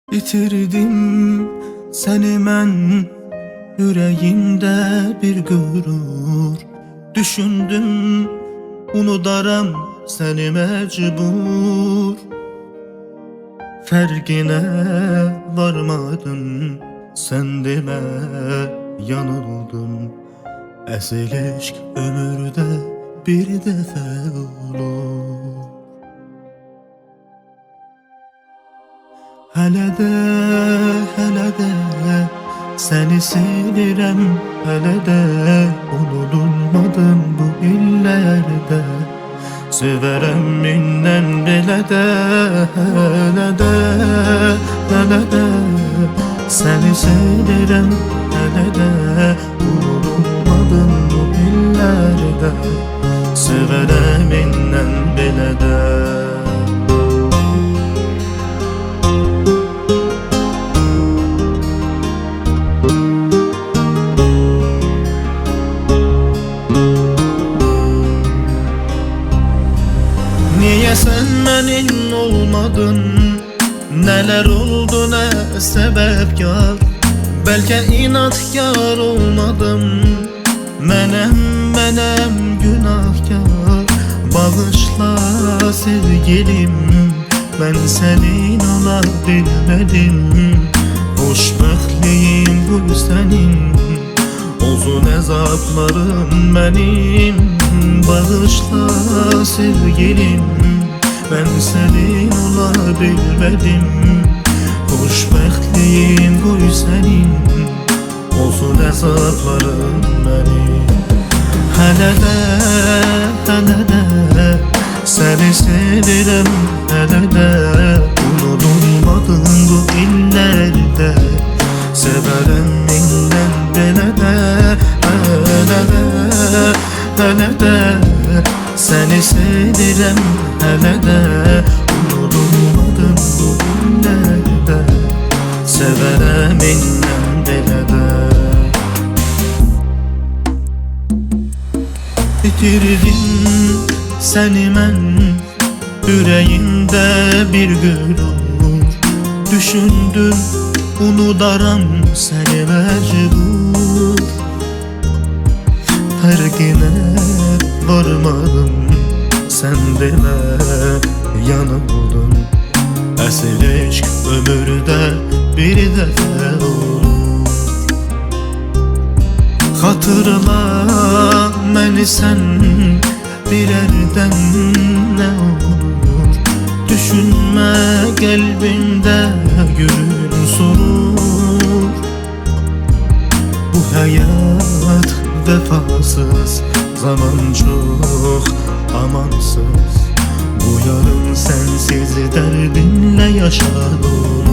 İtirdim səni mən, ürəyimdə bir qürur. Düşündüm, unudaram səni məcbur. Fərqinə varmadın, sən demə yanıldın. Əsl eşq ömürdə bir dəfə olur. Hələ də səni sevirəm, hələ də unudulmadım bu illərdə. Sevərəm mindən belə də, hələ də səni sevirəm, hələ də unudulmadım bu illərdə. Sevərəm mindən belə də. Niye sen benim olmadın? Neler oldu, ne sebepkar? Belki inatkar olmadım. Menem günahkar. Bağışla sevgilim, ben senin olabilmedim. Hoşbəxtliyim bu senin, uzun əzablarım benim. Bağışla sevgilim, ben senin olabilmedim. Hoşbəxtliyim qoy senin, olsun əzablarım benim. Hələ də səni sevirəm, hələ də unudulmadın bu illərdə. Sevərəm mindən belə də, hələ də səni sevirəm, hələ də unudulmadın bu illərdə. Sevərəm mindən belə də. Bitirdim səni mən, ürəyimdə bir qürur. Düşündüm, unudaram səni məcbur. Fərqinə varmadım, sən demə yanıldın. Əsl eşq ömürdə bir dəfə olur. Xatırla məni sən, birərdən nə olur. Düşünmə qəlbimdə gün sorur. Bu həyat vəfasız, zaman çox amansız. Bu yarın sensiz dərdinlə yaşar olur.